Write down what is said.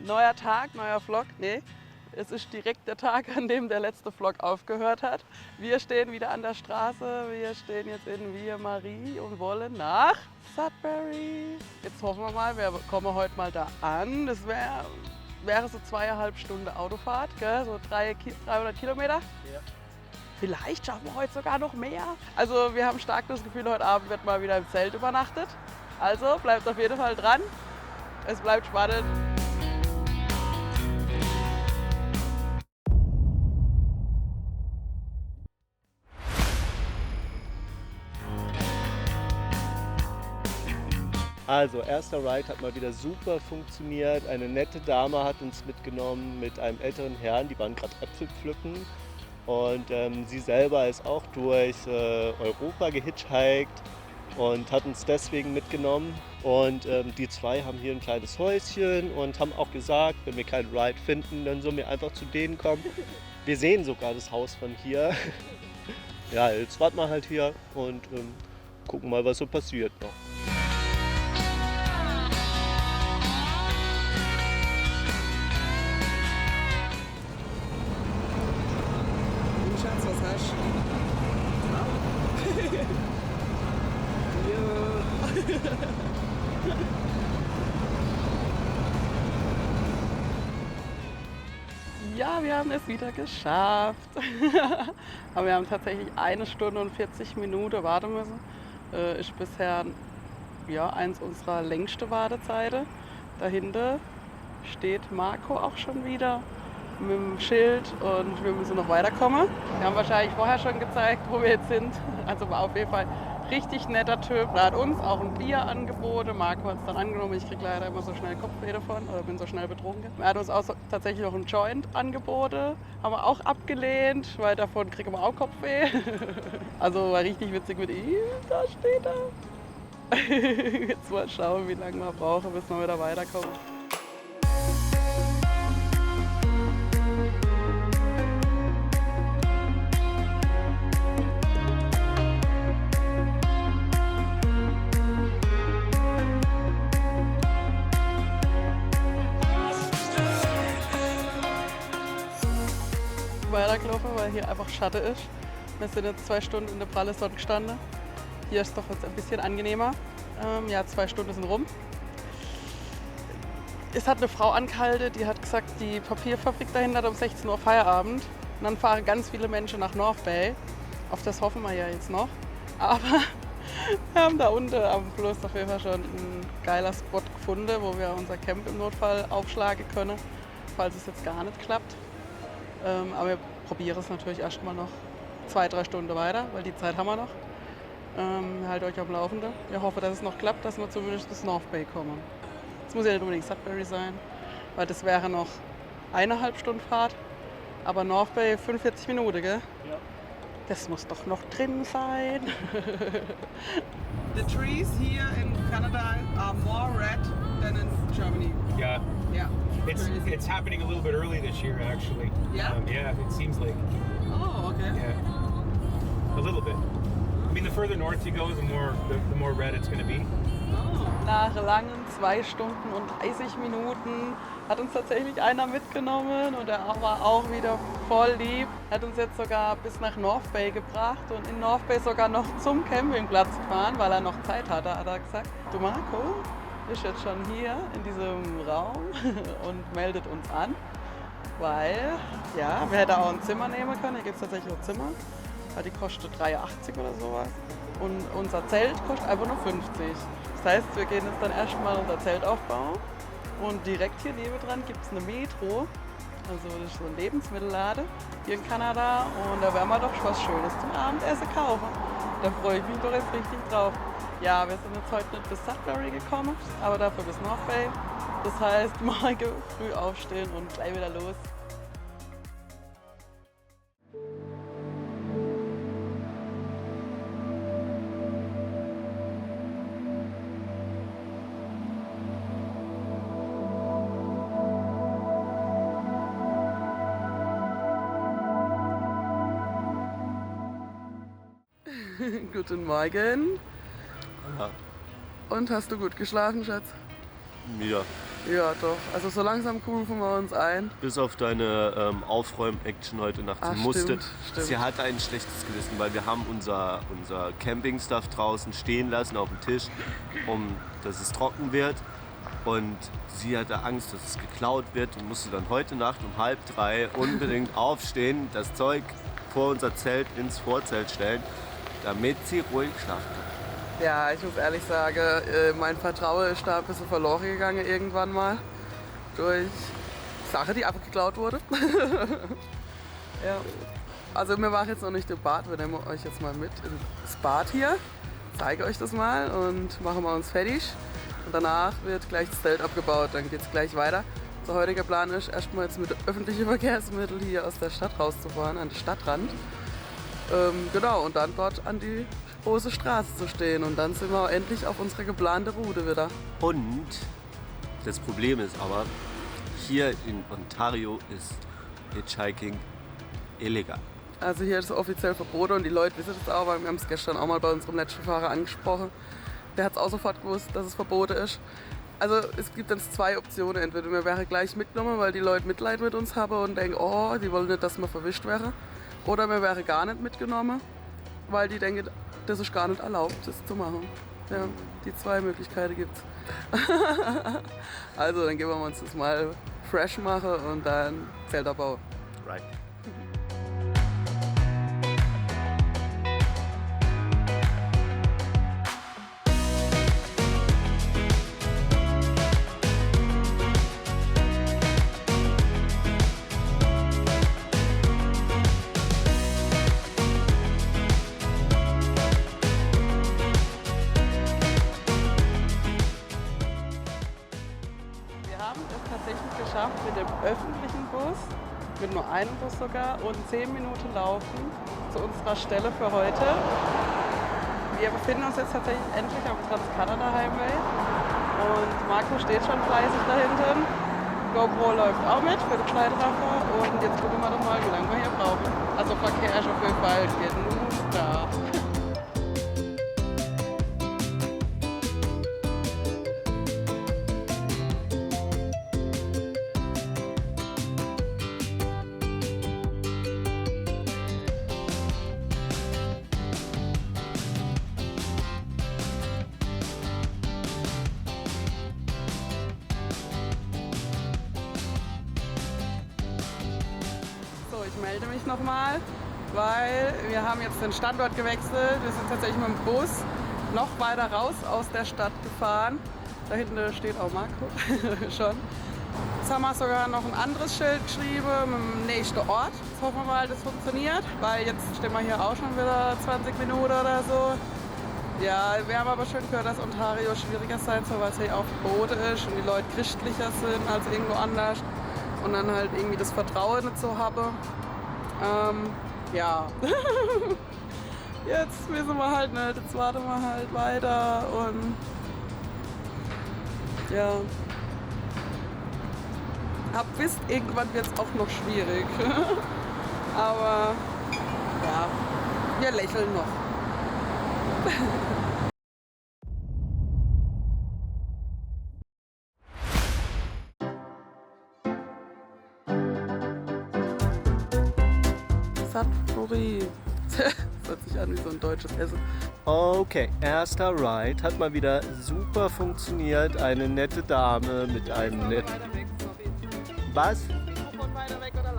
Neuer Tag, neuer Vlog. Nee, es ist direkt der Tag, an dem der letzte Vlog aufgehört hat. Wir stehen wieder an der Straße. Wir stehen jetzt in Via Marie und wollen nach Sudbury. Jetzt hoffen wir mal, wir kommen heute mal da an. Das wäre so 2,5 Stunden Autofahrt, gell? So 300 Kilometer. Ja. Vielleicht schaffen wir heute sogar noch mehr. Also wir haben stark das Gefühl, heute Abend wird mal wieder im Zelt übernachtet. Also bleibt auf jeden Fall dran. Es bleibt spannend. Also, erster Ride hat mal wieder super funktioniert. Eine nette Dame hat uns mitgenommen mit einem älteren Herrn, die waren gerade Äpfel pflücken. Und sie selber ist auch durch Europa gehitchhiked und hat uns deswegen mitgenommen. Und die zwei haben hier ein kleines Häuschen und haben auch gesagt, wenn wir keinen Ride finden, dann sollen wir einfach zu denen kommen. Wir sehen sogar das Haus von hier. Ja, jetzt warten wir halt hier und gucken mal, was so passiert noch. Schatz, was hast du? Ja, wir haben es wieder geschafft. Aber wir haben tatsächlich 1 Stunde und 40 Minuten warten müssen. Ist bisher eins unserer längsten Wartezeiten. Dahinter steht Marco auch schon wieder mit dem Schild und wir müssen noch weiterkommen. Wir haben wahrscheinlich vorher schon gezeigt, wo wir jetzt sind. Also war auf jeden Fall richtig netter Typ. Er hat uns auch ein Bier angeboten. Marco hat es dann angenommen. Ich kriege leider immer so schnell Kopfweh davon oder bin so schnell betrunken. Er hat uns auch tatsächlich noch einen Joint angeboten. Haben wir auch abgelehnt, weil davon kriegen wir auch Kopfweh. Also war richtig witzig mit ihm. Da steht er. Jetzt mal schauen, wie lange wir brauchen, bis wir wieder weiterkommen. Weitergelaufen, weil hier einfach Schatten ist. Wir sind jetzt 2 Stunden in der pralle Sonne gestanden. Hier ist es doch jetzt ein bisschen angenehmer. 2 Stunden sind rum. Es hat eine Frau angehalten, die hat gesagt, die Papierfabrik dahinter hat um 16 Uhr Feierabend. Und dann fahren ganz viele Menschen nach North Bay. Auf das hoffen wir ja jetzt noch. Aber wir haben da unten am Fluss auf jeden Fall schon einen geiler Spot gefunden, wo wir unser Camp im Notfall aufschlagen können, falls es jetzt gar nicht klappt. Aber wir probieren es natürlich erstmal noch 2-3 Stunden weiter, weil die Zeit haben wir noch. Haltet euch am Laufenden. Wir hoffen, dass es noch klappt, dass wir zumindest bis North Bay kommen. Es muss ja nicht unbedingt Sudbury sein, weil das wäre noch 1,5 Stunden Fahrt. Aber North Bay 45 Minuten, gell? Ja. Das muss doch noch drin sein. The trees here in Canada are more red than in Germany. Yeah, Yeah. it's happening a little bit early this year, actually. Yeah? Yeah, it seems like. Oh, okay. Yeah, a little bit. I mean, the further north you go, the more red it's going to be. Nach langen 2 Stunden und 30 Minuten hat uns tatsächlich einer mitgenommen und er war auch wieder voll lieb. Hat uns jetzt sogar bis nach North Bay gebracht und in North Bay sogar noch zum Campingplatz gefahren, weil er noch Zeit hatte, hat er gesagt. Du Marco ist jetzt schon hier in diesem Raum und meldet uns an, weil wir hätten auch ein Zimmer nehmen können. Hier gibt es tatsächlich auch Zimmer, weil die kostet 3,80 oder sowas. Und unser Zelt kostet einfach nur 50. Das heißt, wir gehen jetzt dann erstmal unser Zelt aufbauen und direkt hier nebendran gibt es eine Metro. Also das ist so ein Lebensmittelladen hier in Kanada und da werden wir doch was Schönes zum Abendessen kaufen. Da freue ich mich doch jetzt richtig drauf. Ja, wir sind jetzt heute nicht bis Sudbury gekommen, aber dafür bis North Bay. Das heißt, morgen früh aufstehen und gleich wieder los. Guten Morgen. Ja. Und hast du gut geschlafen, Schatz? Ja, Ja, doch. Also so langsam grooven wir uns ein. Bis auf deine Aufräum-Action heute Nacht. Ah, Sie musste. stimmt. Sie hatte ein schlechtes Gewissen, weil wir haben unser Camping-Stuff draußen stehen lassen auf dem Tisch, dass es trocken wird. Und sie hatte Angst, dass es geklaut wird und musste dann heute Nacht um 2:30 unbedingt aufstehen, das Zeug vor unser Zelt ins Vorzelt stellen, damit sie ruhig schlafen kann. Ja, ich muss ehrlich sagen, mein Vertrauen ist da ein bisschen verloren gegangen irgendwann mal. Durch Sache, die einfach geklaut wurde. Ja. Also wir machen jetzt noch nicht im Bad, wir nehmen euch jetzt mal mit ins Bad hier. Zeige euch das mal und machen wir uns fertig. Und danach wird gleich das Zelt abgebaut, dann geht es gleich weiter. Unser heutiger Plan ist, erstmal jetzt mit öffentlichen Verkehrsmitteln hier aus der Stadt rauszufahren, an den Stadtrand. Genau, und dann dort an die große Straße zu stehen. Und dann sind wir endlich auf unserer geplanten Route wieder. Und das Problem ist aber, hier in Ontario ist Hitchhiking illegal. Also hier ist es offiziell verboten und die Leute wissen das auch, weil wir haben es gestern auch mal bei unserem letzten Fahrer angesprochen. Der hat es auch sofort gewusst, dass es verboten ist. Also es gibt dann 2 Optionen. Entweder wir wären gleich mitgenommen, weil die Leute Mitleid mit uns haben und denken, oh, die wollen nicht, dass wir verwischt wären. Oder wir wären gar nicht mitgenommen, weil die denken, das ist gar nicht erlaubt, das zu machen. Ja, die 2 Möglichkeiten gibt's. Also dann gehen wir uns das mal fresh machen und dann Zeltabbau. Right. Geschafft mit dem öffentlichen Bus, mit nur einem Bus sogar und 10 Minuten laufen zu unserer Stelle für heute. Wir befinden uns jetzt tatsächlich endlich am Trans-Canada Highway und Marco steht schon fleißig da hinten. GoPro läuft auch mit für den Zeitraffer und jetzt gucken wir doch mal, wie lange wir hier brauchen. Also Verkehr ist auf jeden Fall genug da. Ich melde mich nochmal, weil wir haben jetzt den Standort gewechselt. Wir sind tatsächlich mit dem Bus noch weiter raus aus der Stadt gefahren. Da hinten steht auch Marco schon. Jetzt haben wir sogar noch ein anderes Schild geschrieben mit dem nächsten Ort. Jetzt hoffen wir mal, das funktioniert, weil jetzt stehen wir hier auch schon wieder 20 Minuten oder so. Ja, wir haben aber schon gehört, dass Ontario schwieriger sein soll, weil es hier auch verboten ist und die Leute christlicher sind als irgendwo anders. Und dann halt irgendwie das Vertrauen nicht so habe. Ja. Jetzt wissen wir halt nicht, jetzt warten wir halt weiter und ja. Hab wisst, irgendwann wird es auch noch schwierig. Aber ja, wir lächeln noch. Satpuri. Das hört sich an wie so ein deutsches Essen. Okay, erster Ride hat mal wieder super funktioniert. Eine nette Dame mit einem netten... Was? Mikrofon weiter weg oder